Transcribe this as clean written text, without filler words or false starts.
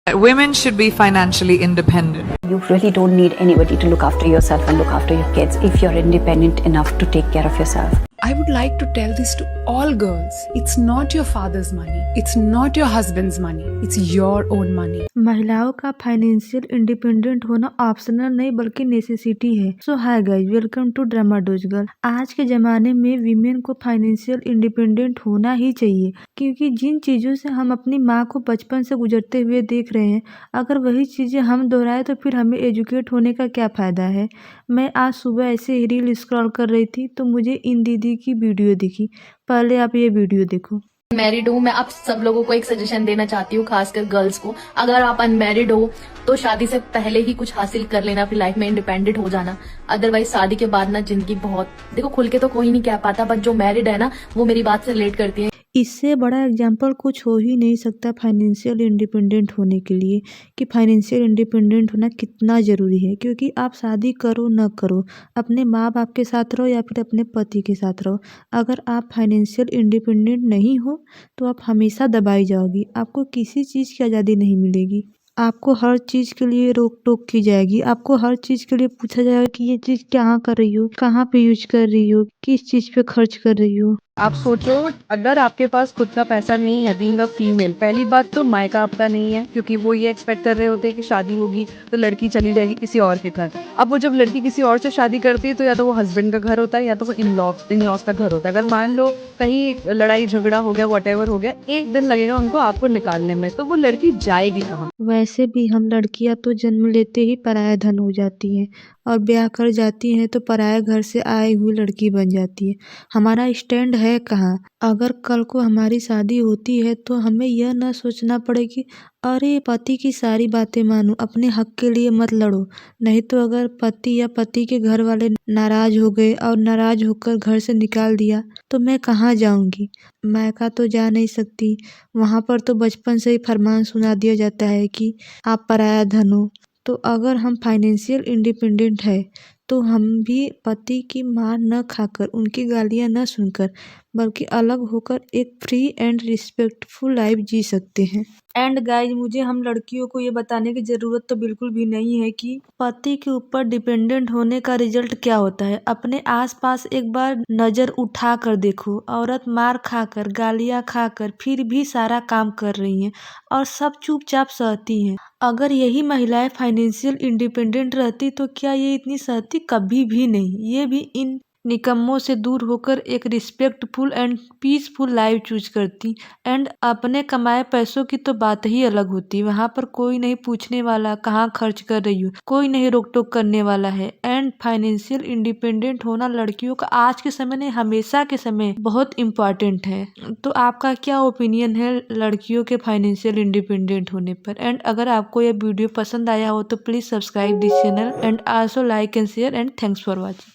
Women should be financially independent. You really don't need anybody to look after yourself and look after your kids if you're independent enough to take care of yourself. I would like to tell this to all girls. It's not your father's money. It's not your husband's money. It's your own money. महिलाओं का financial independent होना optional नहीं बल्कि necessity है। So hi guys, welcome to drama dose girl. आज के जमाने में वीमेन को फाइनेंशियल इंडिपेंडेंट होना ही चाहिए, क्योंकि जिन चीज़ों से हम अपनी माँ को बचपन से गुजरते हुए देख रहे हैं, अगर वही चीज़ें हम दोहराए तो फिर हमें एजुकेट होने का क्या फ़ायदा है। मैं आज सुबह ऐसे ही रील स्क्रॉल कर रही थी तो मुझे इन दीदी की वीडियो दिखी। पहले आप ये वीडियो देखो। मैरिड हूँ, मैं आप सब लोगों को एक सजेशन देना चाहती हूँ, खासकर गर्ल्स को। अगर आप अनमैरिड हो तो शादी से पहले ही कुछ हासिल कर लेना, अपनी लाइफ में इंडिपेंडेंट हो जाना। अदरवाइज शादी के बाद ना जिंदगी बहुत, देखो खुल के तो कोई नहीं कह पाता, बट जो मैरिड है ना वो मेरी बात से रिलेट करती है। इससे बड़ा एग्जाम्पल कुछ हो ही नहीं सकता फाइनेंशियल इंडिपेंडेंट होने के लिए, कि फाइनेंशियल इंडिपेंडेंट होना कितना ज़रूरी है। क्योंकि आप शादी करो न करो, अपने माँ बाप के साथ रहो या फिर अपने पति के साथ रहो, अगर आप फाइनेंशियल इंडिपेंडेंट नहीं हो तो आप हमेशा दबाई जाओगी। आपको किसी चीज़ की आज़ादी नहीं मिलेगी। आपको हर चीज़ के लिए रोक टोक की जाएगी। आपको हर चीज़ के लिए पूछा जाएगा कि ये चीज़ कहाँ कर रही हो, कहाँ पे यूज कर रही हो, किस चीज़ पे खर्च कर रही हो। आप सोचो, अगर आपके पास खुद का पैसा नहीं है, बीइंग अ फीमेल, पहली बात तो मायका आपका नहीं है, क्योंकि वो ये एक्सपेक्ट कर रहे होते हैं कि शादी होगी तो लड़की चली जाएगी किसी और के घर। अब वो जब लड़की किसी और से शादी करती है तो या तो वो हस्बैंड का घर होता है या तो वो इन लॉज का घर होता है। अगर मान लो कहीं लड़ाई झगड़ा हो गया, वॉटेवर हो गया, एक दिन लगेगा उनको आपको निकालने में, तो वो लड़की जाएगी कहाँ। वैसे भी हम लड़कियां तो जन्म लेते ही पराया धन हो जाती हैं और ब्याह कर जाती हैं तो पराये घर से आई हुई लड़की बन जाती है। हमारा स्टैंड है कहाँ। अगर कल को हमारी शादी होती है तो हमें यह ना सोचना पड़े कि अरे पति की सारी बातें मानो, अपने हक के लिए मत लड़ो। नहीं तो अगर पति या पति के घर वाले नाराज हो गए और नाराज होकर घर से निकाल दिया तो मैं कहाँ जाऊंगी। मायका तो जा नहीं सकती, वहाँ पर तो बचपन से ही फरमान सुना दिया जाता है कि आप पराया धन हो। तो अगर हम फाइनेंशियल इंडिपेंडेंट है तो हम भी पति की मार न खाकर, उनकी गालियाँ न सुनकर, बल्कि अलग होकर एक फ्री एंड रिस्पेक्टफुल लाइफ जी सकते हैं। एंड गाइज, मुझे हम लड़कियों को ये बताने की ज़रूरत तो बिल्कुल भी नहीं है कि पति के ऊपर डिपेंडेंट होने का रिजल्ट क्या होता है। अपने आसपास एक बार नज़र उठा कर देखो, औरत मार खाकर, गालियाँ खाकर फिर भी सारा काम कर रही हैं और सब चुपचाप सहती हैं। अगर यही महिलाएं फाइनेंशियल इंडिपेंडेंट रहती तो क्या ये इतनी सहती? कभी भी नहीं। ये भी इन निकम्मों से दूर होकर एक respectful and peaceful life choose करती। एंड अपने कमाए पैसों की तो बात ही अलग होती। वहाँ पर कोई नहीं पूछने वाला कहाँ खर्च कर रही हो, कोई नहीं रोक टोक करने वाला है। एंड फाइनेंशियल इंडिपेंडेंट होना लड़कियों का आज के समय नहीं, हमेशा के समय बहुत इम्पॉर्टेंट है। तो आपका क्या ओपिनियन है लड़कियों के फाइनेंशियल इंडिपेंडेंट होने पर? एंड अगर आपको यह वीडियो पसंद आया हो तो please subscribe this channel and also like and share and thanks for watching.